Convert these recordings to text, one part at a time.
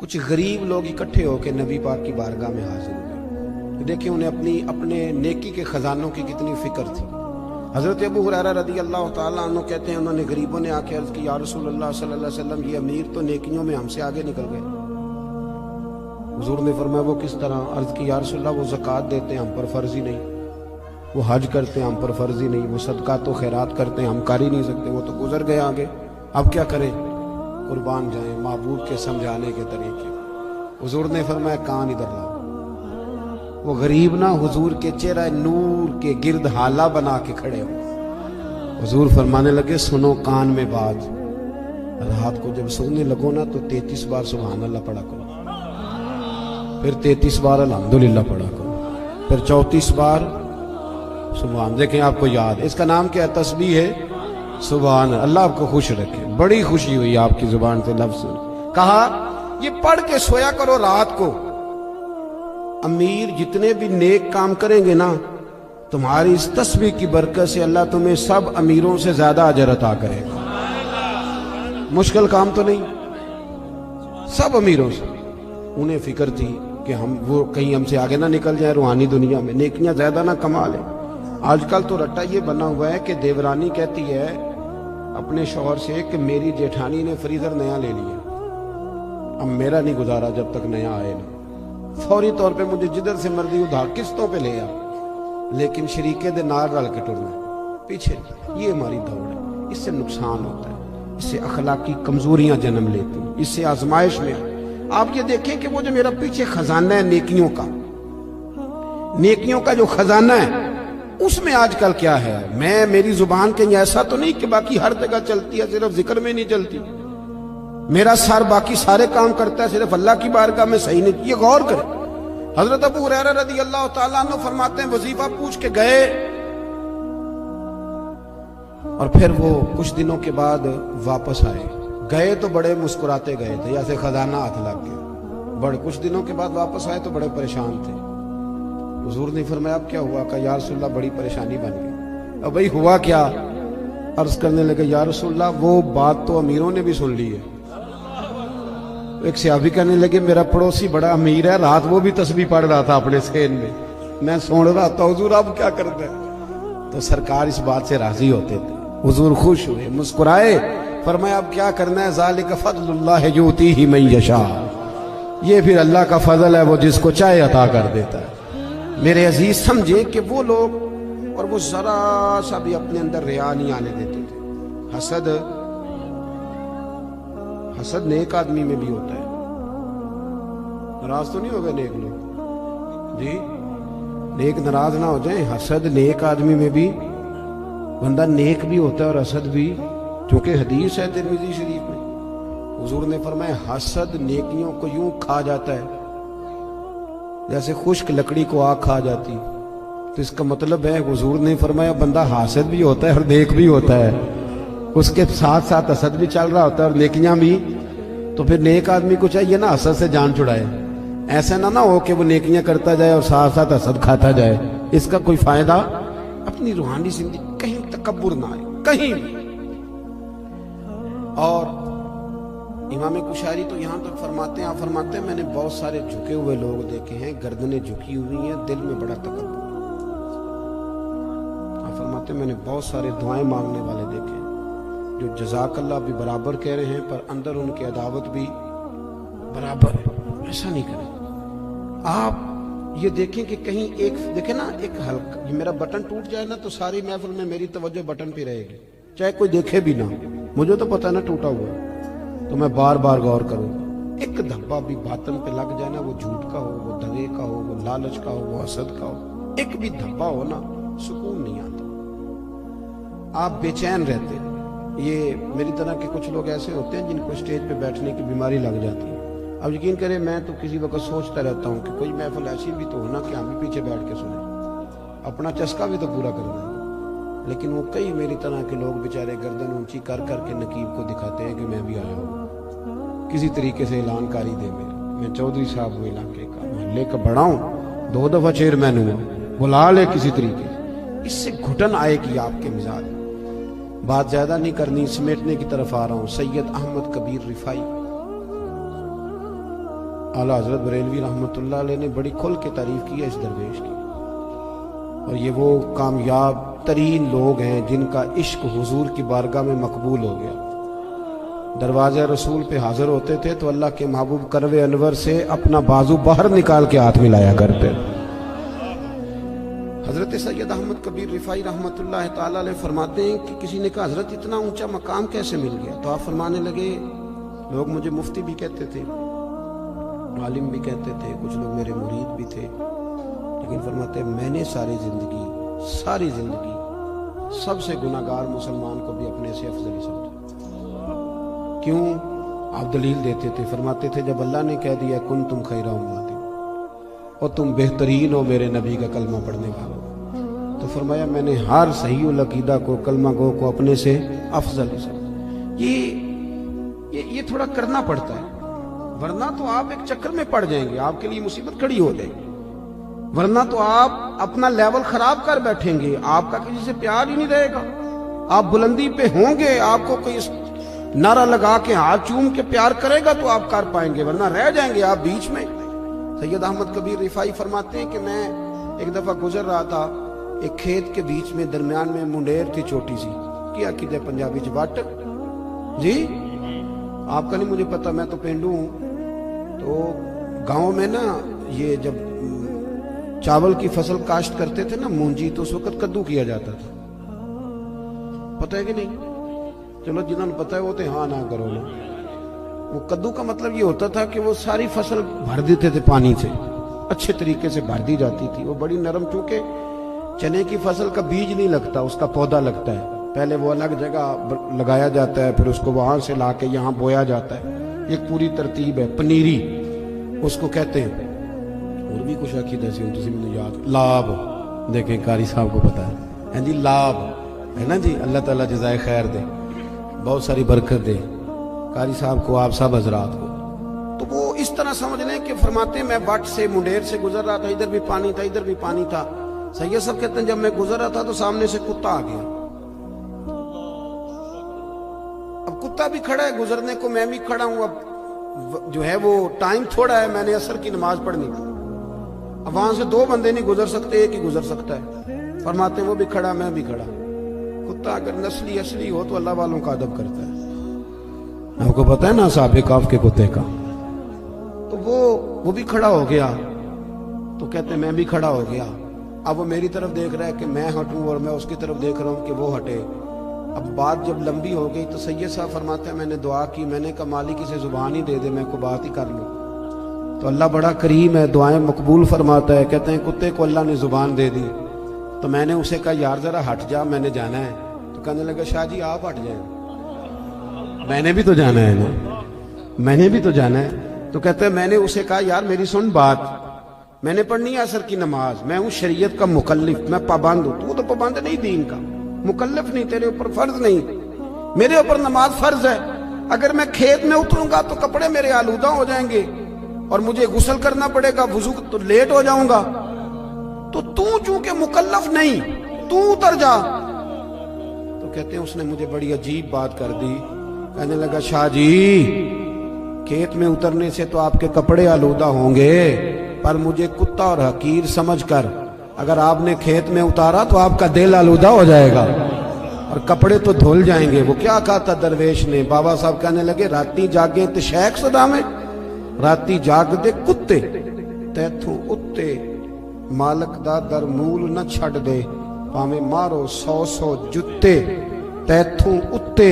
کچھ غریب لوگ اکٹھے ہو کے نبی پاک کی بارگاہ میں حاضر ہوئے. دیکھیں انہیں اپنے نیکی کے خزانوں کی کتنی فکر تھی. حضرت ابو ہریرہ رضی اللہ تعالیٰ عنہ کہتے ہیں انہوں نے غریبوں نے آ کے عرض کی یا رسول اللہ صلی اللہ علیہ وسلم یہ امیر تو نیکیوں میں ہم سے آگے نکل گئے. حضور نے فرمایا وہ کس طرح؟ عرض کی یا رسول اللہ وہ زکوٰۃ دیتے ہیں ہم پر فرض ہی نہیں, وہ حج کرتے ہیں ہم پر فرض ہی نہیں, وہ صدقات و خیرات کرتے ہیں ہم کر ہی نہیں سکتے, وہ تو گزر گئے آگے, اب کیا کریں؟ قربان جائیں معبود کے سمجھانے کے طریقے. حضور نے فرمایا کان ادھر لاؤ. وہ غریب نہ حضور کے چہرہ نور کے گرد حالہ بنا کے کھڑے ہو. حضور فرمانے لگے سنو کان میں بات, رات کو جب سونے لگو نا تو 33 بار سبحان اللہ پڑھا کرو, پھر 33 بار الحمدللہ پڑھا کرو, پھر 34 بار سبحان. دیکھیں آپ کو یاد, اس کا نام کیا ہے؟ تسبیح ہے سبحان. اللہ آپ کو خوش رکھے. بڑی خوشی ہوئی آپ کی زبان سے لفظ سن. کہا یہ پڑھ کے سویا کرو رات کو. امیر جتنے بھی نیک کام کریں گے نا تمہاری اس تسبیح کی برکت سے اللہ تمہیں سب امیروں سے زیادہ اجر عطا کرے گا. مشکل کام تو نہیں, سب امیروں سے. انہیں فکر تھی کہ وہ کہیں ہم سے آگے نہ نکل جائیں روحانی دنیا میں, نیکیاں زیادہ نہ کما لیں. آج کل تو رٹا یہ بنا ہوا ہے کہ دیورانی کہتی ہے اپنے شوہر سے کہ میری جیٹھانی نے فریزر نیا لے لیا, اب میرا نہیں گزارا جب تک نیا آئے نا, فوری طور پہ مجھے جدھر سے مرضی ادھار قسطوں پہ لے آ, لیکن شریکے دے نار رل کے ٹرنا پیچھے. یہ ہماری دوڑ ہے, اس سے نقصان ہوتا ہے, اس سے اخلاقی کمزوریاں جنم لیتی ہیں, اس سے آزمائش میں. آپ یہ دیکھیں کہ وہ جو میرا پیچھے خزانہ ہے نیکیوں کا جو خزانہ ہے اس میں آج کل کیا ہے؟ میری زبان کہیں ایسا تو نہیں کہ باقی ہر جگہ چلتی ہے صرف ذکر میں نہیں چلتی, میرا سر باقی سارے کام کرتا ہے صرف اللہ کی بارگاہ میں صحیح نہیں. یہ غور کریں. حضرت ابو ہریرہ رضی اللہ تعالیٰ عنہ فرماتے ہیں وظیفہ پوچھ کے گئے اور پھر وہ کچھ دنوں کے بعد واپس آئے. گئے تو بڑے مسکراتے گئے تھے جیسے خزانہ ہاتھ لگ گیا, بڑے کچھ دنوں کے بعد واپس آئے تو بڑے پریشان تھے. حضور نے فرمایا اب کیا ہوا؟ کہا یا رسول اللہ بڑی پریشانی بن گئی. اب بھائی ہوا کیا؟ عرض کرنے لگے یا رسول اللہ وہ بات تو امیروں نے بھی سن لی ہے. ایک صحابی کہنے لگے میرا پڑوسی بڑا امیر ہے, رات وہ بھی تسبیح پڑھ رہا تھا اپنے سین میں سن رہا تھا, حضور اب کیا کرتے ہیں؟ تو سرکار اس بات سے راضی ہوتے تھے. حضور خوش ہوئے, مسکرائے, فرمایا اب کیا کرنا ہے؟ ذالک فضل اللہ یؤتیہ من یشاء, یہ پھر اللہ کا فضل ہے, وہ جس کو چاہے عطا کر دیتا ہے. میرے عزیز سمجھے کہ وہ لوگ اور وہ ذرا سا بھی اپنے اندر ریا نہیں آنے دیتے تھے. حسد نیک آدمی میں بھی ہوتا ہے. ناراض تو نہیں ہو گئے نیک لوگ جی, نیک ناراض نہ ہو جائیں. حسد نیک آدمی میں بھی, بندہ نیک بھی ہوتا ہے اور حسد بھی, چونکہ حدیث ہے ترمذی شریف میں حضور نے فرمایا حسد نیکیوں کو یوں کھا جاتا ہے جیسے خشک لکڑی کو آگ کھا جاتی. تو اس کا مطلب ہے حضور نے فرمایا بندہ حاسد بھی ہوتا ہے اور نیک بھی ہوتا ہے, اس کے ساتھ ساتھ حسد بھی چل رہا ہوتا ہے اور نیکیاں بھی. تو پھر نیک آدمی کو چاہیے نا حسد سے جان چھڑائے, ایسا نہ ہو کہ وہ نیکیاں کرتا جائے اور ساتھ ساتھ حسد کھاتا جائے. اس کا کوئی فائدہ. اپنی روحانی زندگی کہیں تکبر نہ آئے کہیں بھی. اور امام کشاری تو یہاں تک فرماتے ہیں, آپ فرماتے ہیں میں نے بہت سارے جھکے ہوئے لوگ دیکھے ہیں, گردنیں جھکی ہوئی ہیں, دل میں بڑا تکبر. آپ فرماتے ہیں میں نے بہت سارے دعائیں مانگنے والے دیکھے ہیں جو جزاک اللہ بھی برابر کہہ رہے ہیں پر اندر ان کی عداوت بھی برابر ہے. ایسا نہیں کریں. آپ یہ دیکھیں کہ کہیں ایک دیکھیں نا, ایک ہلکا یہ میرا بٹن ٹوٹ جائے نا تو ساری محفل میں میری توجہ بٹن پہ رہے گی, چاہے کوئی دیکھے بھی نہ, مجھے تو پتہ نہ ٹوٹا ہوا تو میں بار بار غور کروں گا. ایک دھبا بھی باطن پہ لگ جائے نا, وہ جھوٹ کا ہو, وہ دغے کا ہو, وہ لالچ کا ہو, وہ حسد کا ہو, ایک بھی دھبا ہو نا سکون نہیں آتا, آپ بے چین رہتے. یہ میری طرح کے کچھ لوگ ایسے ہوتے ہیں جن کو اسٹیج پہ بیٹھنے کی بیماری لگ جاتی ہے. اب یقین کریں میں تو کسی وقت سوچتا رہتا ہوں کہ کوئی محفل ایسی بھی تو ہونا کہ ہم بھی پیچھے بیٹھ کے سنیں, اپنا چسکا بھی تو پورا کرنا ہے. لیکن وہ کئی میری طرح کے لوگ بیچارے گردن اونچی کر کر کے نقیب کو دکھاتے ہیں کہ میں بھی آیا ہوں, کسی طریقے سے اعلان کاری دے. میں چودھری صاحب ہوں, علاقے کا محلے کا بڑا ہوں, 2 دفعہ چیئرمین ہوا, بلا لے کسی طریقے سے. اس سے گھٹن آئے گی آپ کے مزاج. بات زیادہ نہیں کرنی, سمیٹنے کی طرف آ رہا ہوں. سید احمد کبیر رفائی आला हजरत बरेलवी रहमतुल्लाह अलैह ने बड़ी खुल के तारीफ की है इस दरवेश की, और ये वो कामयाब तरीन लोग हैं जिनका इश्क हुजूर की बारगाह में मकबूल हो गया। दरवाज़े रसूल पे हाजिर होते थे तो अल्लाह के महबूब करवे अनवर से अपना बाजू बाहर निकाल के हाथ मिलाया करते। हजरत सैयद अहमद कबीर रिफाई रहमतुल्लाह ताला अलैह फरमाते हैं कि किसी ने कहा हजरत इतना ऊंचा मकाम कैसे मिल गया? तो आप फरमाने लगे, लोग मुझे मुफ्ती भी कहते थे, आलिम भी कहते थे, कुछ लोग मेरे मुरीद भी थे, लेकिन फरमाते मैंने सारी जिंदगी सबसे गुनाहगार मुसलमान को भी अपने से अफजली समझा। क्यों? आप दलील देते थे, फरमाते थे जब अल्लाह ने कह दिया कुन तुम खैरा उम्मती, और तुम बेहतरीन हो मेरे नबी का कलमा पढ़ने वालों, तो फरमाया मैंने हर सही उल अकीदा को, कलमा गो को अपने से अफजल समझा। ये थोड़ा करना पड़ता है, वरना तो आप एक चक्कर में पड़ जाएंगे, आपके लिए मुसीबत खड़ी हो जाएगी, वरना तो आप अपना लेवल खराब कर बैठेंगे, आपका किसी से प्यार ही नहीं रहेगा। आप बुलंदी पे होंगे, आपको कोई नारा लगा के हाथ चूम के प्यार करेगा तो आप कर पाएंगे, वरना रह जाएंगे आप बीच में। सैयद अहमद कबीर रिफाई फरमाते हैं कि मैं एक दफा गुजर रहा था, एक खेत के बीच में दरमियान में मुंडेर थी छोटी सी, क्या कीजिए पंजाबी च वट जी, आपका नहीं मुझे पता, मैं तो पेंडू हूं। तो गांव में ना ये जब चावल की फसल काश्त करते थे ना मूंजी, तो उस वक्त कद्दू किया जाता था, पता है कि नहीं? चलो जिन्होंने पता है वो तो हाँ ना करो ना। वो कद्दू का मतलब ये होता था कि वो सारी फसल भर देते थे पानी से, अच्छे तरीके से भर दी जाती थी। वो बड़ी नरम, चूंकि चने की फसल का बीज नहीं लगता, उसका पौधा लगता है, पहले वो अलग जगह लगाया जाता है, फिर उसको वहां से लाके यहाँ बोया जाता है, एक पूरी तरतीब है। पनीरी उसको कहते हैं, और भी कुछ अकीदा से मैंने याद, लाभ देखें कारी साहब को पता है जी, लाभ है ना जी, अल्लाह ताला जज़ाए खैर दे, बहुत सारी बरकत दे कारी साहब को, आप सब हजरात को। तो वो इस तरह समझ लें कि फरमाते मैं बट से मुंडेर से गुजर रहा था, इधर भी पानी था इधर भी पानी था। सैयद साहब कहते हैं जब मैं गुजर रहा था तो सामने से कुत्ता आ गया। अब कुत्ता भी खड़ा है गुजरने को, मैं भी खड़ा हूं, अब जो है वो टाइम थोड़ा है, मैंने असर की नमाज पढ़नी थी। अब वहां से दो बंदे नहीं गुजर सकते, एक ही गुजर सकता है। फरमाते वो भी खड़ा मैं भी खड़ा। कुत्ता अगर नस्ली असली हो तो अल्लाह वालों का अदब करता है, आपको पता है ना साहब काफ के कुत्ते का। तो वो भी खड़ा हो गया, तो कहते मैं भी खड़ा हो गया। अब वो मेरी तरफ देख रहा है कि मैं हटूं, और मैं उसकी तरफ देख रहा हूं कि वो हटे। अब बात जब लंबी हो गई तो सैयद साहब फरमाते हैं मैंने दुआ की, मैंने कहा मालिक इसे जुबान ही दे दे, मैं को बात ही कर लूं। तो अल्लाह बड़ा करीम है, दुआएं मकबूल फरमाता है। कहते हैं कुत्ते को अल्लाह ने जुबान दे दी, तो मैंने उसे कहा यार जरा हट जा, मैंने जाना है। तो कहने लगा शाह जी आप हट जाए, मैंने भी तो जाना है ना, मैंने भी तो जाना है। तो कहते हैं मैंने उसे कहा यार मेरी सुन बात, मैंने पढ़नी है असर की नमाज, मैं हूं शरीयत का मुकल्लिफ, मैं पाबंद हूं, तू तो पाबंद नहीं दीन का, मुकल्लिफ नहीं, तेरे ऊपर फर्ज नहीं, मेरे ऊपर नमाज फर्ज है। अगर मैं खेत में उतरूंगा तो कपड़े मेरे आलूदा हो जाएंगे और मुझे गुस्ल करना पड़ेगा, वुजू तो लेट हो जाऊंगा। तो तू चूंकि मुकल्लफ नहीं, तू उतर जा। तो कहते हैं उसने मुझे बड़ी अजीब बात कर दी, कहने लगा शाह जी खेत में उतरने से तो आपके कपड़े आलूदा होंगे, पर मुझे कुत्ता और हकीर समझकर अगर आपने खेत में उतारा तो आपका दिल आलूदा हो जाएगा और कपड़े तो धुल जाएंगे। वो क्या कहा था दरवेश ने? बाबा साहब कहने लगे राती जागे ते शेख सदा में, राती जागदे कुत्ते तैथों उत्ते, मालक दा दर मूल न छड़ दे, भाਵੇਂ मारो 100 जुत्ते तैथों उत्ते,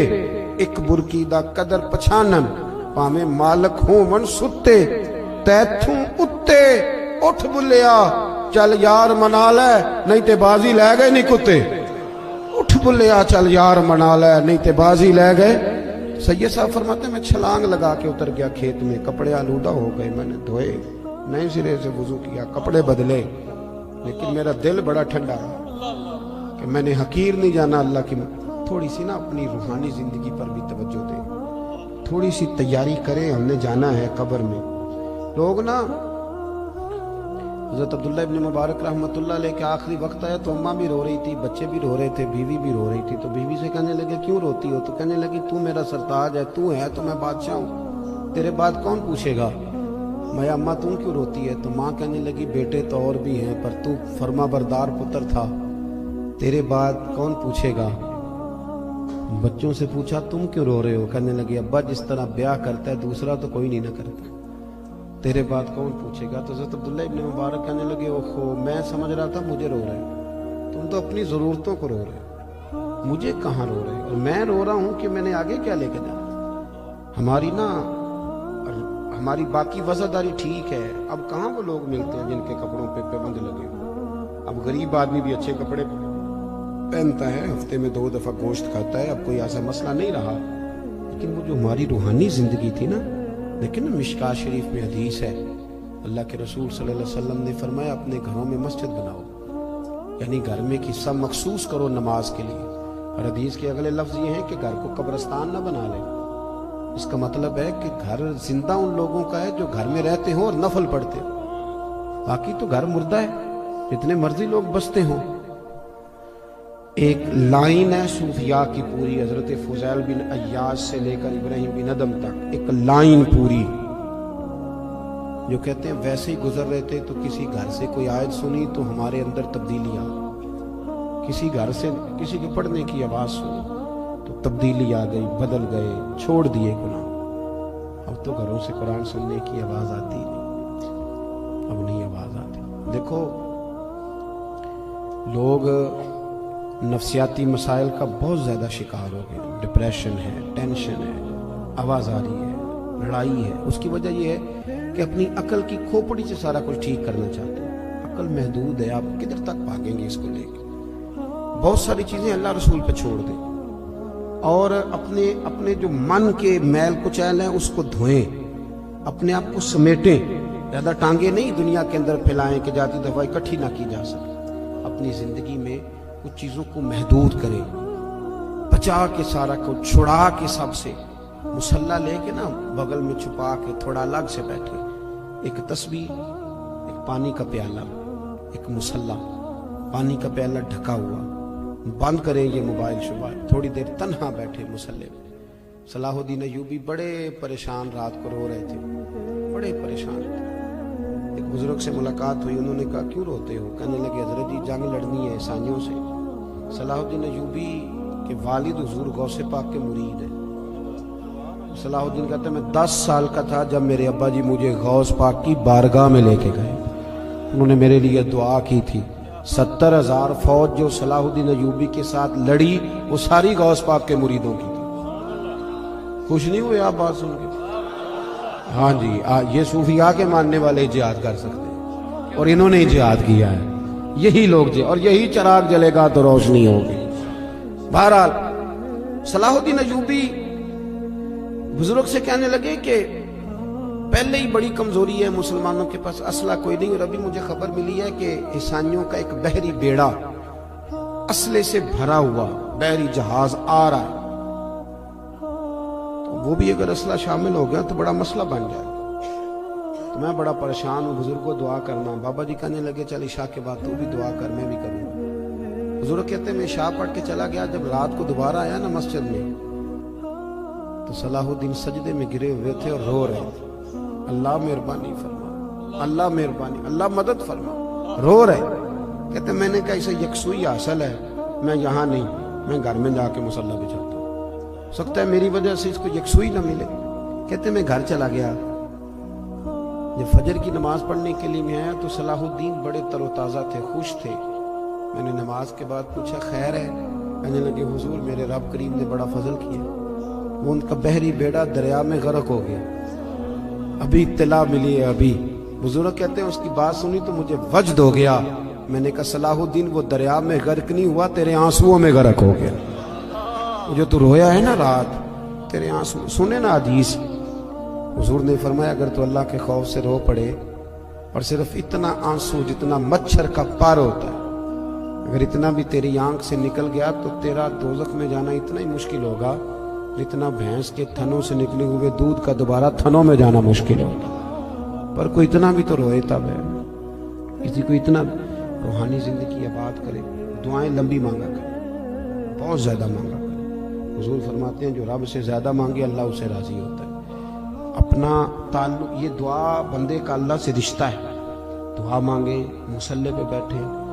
एक बुरकी दा कदर पछानन, भाਵੇਂ मालक होवन सुत्ते तैथों उत्ते। उठ बुलिया चल यार मना ले, नहीं ते बाजी लै गए नहीं कुत्ते। उठ बुलिया चल यार मना ले, नहीं ते बाजी लै गए। सैयद साहब फरमाते मैं छलांग लगा के उतर गया खेत में, कपड़े आलूदा हो गए, मैंने धोए, नए सिरे से वुजू किया, कपड़े बदले, लेकिन मेरा दिल बड़ा ठंडा रहा कि मैंने हकीर नहीं जाना अल्लाह की। थोड़ी सी ना अपनी रूहानी जिंदगी पर भी तवज्जो दें, थोड़ी सी तैयारी करें, हमने जाना है कब्र में। लोग ना हज़रत अब्दुल्लाह इब्न मुबारक रहमतुल्लाह अलैह के आखिरी वक्त आया तो अम्मा भी रो रही थी, बच्चे भी रो रहे थे, बीवी भी रो रही थी। तो बीवी से कहने लगे क्यों रोती हो? तो कहने लगी तू मेरा सरताज है, तू है तो मैं बादशाह हूँ, तेरे बाद कौन पूछेगा? میں अम्मा तुम क्यों रोती है? तो माँ कहने लगी बेटे तो और भी हैं, पर तू फर्मा बरदार पुत्र था, तेरे बाद कौन पूछेगा। बच्चों से पूछा तुम क्यों रो रहे हो? कहने लगे अब्बा जिस तरह ब्याह करता है दूसरा तो कोई नहीं ना करता, तेरे बाद कौन पूछेगा। तो हज़रत अब्दुल्ला इब्न मुबारक कहने लगे ओहो, मैं समझ रहा था मुझे रो रहे हो, तुम तो अपनी ज़रूरतों को रो रहे हो, मुझे कहाँ रो रहे हो। और मैं रो रहा हूँ कि मैंने आगे क्या लेके जाना। हमारी बाकी वज़ादारी ठीक है, अब कहाँ वो लोग मिलते हैं जिनके कपड़ों पे पाबंद लगे हो। अब गरीब आदमी भी अच्छे कपड़े पहनता है, हफ्ते में 2 दफ़ा गोश्त खाता है, अब कोई ऐसा मसला नहीं रहा। लेकिन वो जो हमारी रूहानी ज़िंदगी थी ना, लेकिन मिशकात शरीफ में हदीस है, अल्लाह के रसूल सल्लल्लाहु अलैहि वसल्लम ने फरमाया अपने घरों में मस्जिद बनाओ, यानी घर में एक हिस्सा मखसूस करो नमाज के लिए। और हदीस के अगले लफ्ज़ ये हैं कि घर को कब्रिस्तान ना बना ले। इसका मतलब है कि घर जिंदा उन लोगों का है जो घर में रहते हो और नफल पढ़ते हो, बाकी तो घर मुर्दा है, जितने मर्जी लोग बसते हों। एक लाइन है सूफिया की पूरी, हजरत फुज़ैल बिन अय्याज से लेकर इब्राहिम बिन अदम तक एक लाइन पूरी, जो कहते हैं वैसे ही गुजर रहे थे तो किसी घर से कोई आयत सुनी तो हमारे अंदर तब्दीली आ गई, किसी घर से किसी के पढ़ने की आवाज़ सुनी तो तब्दीली आ गई, बदल गए, छोड़ दिए कुरान। अब तो घरों से कुरान सुनने की आवाज़ आती नहीं, अब नहीं आवाज़ आती। देखो लोग नफ्सियाती मसाइल का बहुत ज़्यादा शिकार हो गए, डिप्रेशन है, टेंशन है, आवाज़ आ रही है, लड़ाई है। उसकी वजह यह है कि अपनी अकल की खोपड़ी से सारा कुछ ठीक करना चाहते हैं। अकल महदूद है, आप किधर तक भागेंगे इसको लेकर। बहुत सारी चीज़ें अल्लाह रसूल पे छोड़ दें और अपने जो मन के मैल कुचैल हैं उसको धोएं, अपने आप को समेटें। ज़्यादा टांगे नहीं दुनिया के अंदर फैलाएं कि जाती दफा इकट्ठी ना की जा सके। अपनी ज़िंदगी में कुछ चीज़ों को महदूद करें, बचा के सारा को छुड़ा के सबसे, मुसल्ला लेके ना बगल में छुपा के थोड़ा अलग से बैठे, एक तस्बीह, एक पानी का प्याला, एक मुसल्ला, पानी का प्याला ढका हुआ, बंद करें ये मोबाइल शोबाइल, थोड़ी देर तन्हा बैठे मुसल्ले में। सलाहुद्दीन अय्यूबी बड़े परेशान रात को रो रहे थे, बड़े परेशान थे। एक बुजुर्ग से मुलाकात हुई, उन्होंने कहा क्यों रोते हो? कहने लगे हजरत जी जंग लड़नी है ईसाइयों से। सलाहुद्दीन अय्यूबी के वालिद हुजूर गौसे पाक के मुरीद है। सलाहुद्दीन कहते मैं 10 साल का था जब मेरे अब्बा जी मुझे गौस पाक की बारगाह में लेके गए, उन्होंने मेरे लिए दुआ की थी। 70,000 फौज जो सलाहुद्दीन अय्यूबी के साथ लड़ी वो सारी गौस पाक के मुरीदों की थी। खुश नहीं हुए आप बात सुन के? हाँ जी, ये सूफिया के मानने वाले जिहाद कर सकते हैं और इन्होंने ही जिहाद किया है। यही लोग और यही चराग जलेगा तो रोशनी होगी। बहरहाल सलाहुद्दीन अय्यूबी बुजुर्ग से कहने लगे कि पहले ही बड़ी कमजोरी है मुसलमानों के पास, असला कोई नहीं, और अभी मुझे खबर मिली है कि ईसाइयों का एक बहरी बेड़ा असले से भरा हुआ बहरी जहाज आ रहा है, तो वो भी अगर असला शामिल हो गया तो बड़ा मसला बन जाए। तो मैं बड़ा परेशान हूँ, बुजुर्ग को दुआ करना। बाबा जी कहने लगे चल इशा के बाद तू भी दुआ कर, मैं भी करूँगा। बुजुर्ग कहते मैं इशा पढ़ के चला गया, जब रात को दोबारा आया ना मस्जिद में तो सलाहुद्दीन सजदे में गिरे हुए थे और रो रहे थे, अल्लाह मेहरबानी फरमा, अल्लाह मेहरबानी, अल्लाह मदद फरमा, रो रहे। कहते मैंने कहा इसे यकसुई हासिल है, मैं यहाँ नहीं, मैं घर में जाके मुसल्ला बिछाता हूँ, सकता है मेरी वजह से इसको यकसुई ना मिले। कहते मैं घर चला गया, जब फजर की नमाज पढ़ने के लिए मैं आया तो सलाहुद्दीन बड़े तरोताज़ा थे, खुश थे। मैंने नमाज के बाद पूछा खैर है? कहने लगे हुजूर मेरे रब करीम ने बड़ा फजल किया, वो उनका बहरी बेड़ा दरिया में गर्क हो गया, अभी इत्तला मिली है अभी। बुजुर्ग कहते हैं उसकी बात सुनी तो मुझे वजद हो गया। मैंने कहा सलाहुद्दीन वो दरिया में गर्क नहीं हुआ, तेरे आंसुओं में गर्क हो गया। जो तू रोया है ना रात, तेरे आंसू सुने ना हदीस। हुजूर ने फरमाया अगर तू अल्लाह के खौफ से रो पड़े और सिर्फ इतना आंसू जितना मच्छर का पार होता है, अगर इतना भी तेरी आंख से निकल गया तो तेरा दोज़ख में जाना इतना ही मुश्किल होगा जितना भैंस के थनों से निकले हुए दूध का दोबारा थनों में जाना मुश्किल होगा। पर कोई इतना भी तो रोए तब है, किसी को इतना रूहानी जिंदगी आबाद करे, दुआएं लंबी मांगा करे, बहुत ज्यादा मांगा करे। हुजूर फरमाते हैं जो रब से ज्यादा मांगे अल्लाह उससे राजी होता है। اپنا تعلق، یہ دعا بندے کا اللہ سے رشتہ ہے. دعا مانگیں، مصلی پہ بیٹھیں،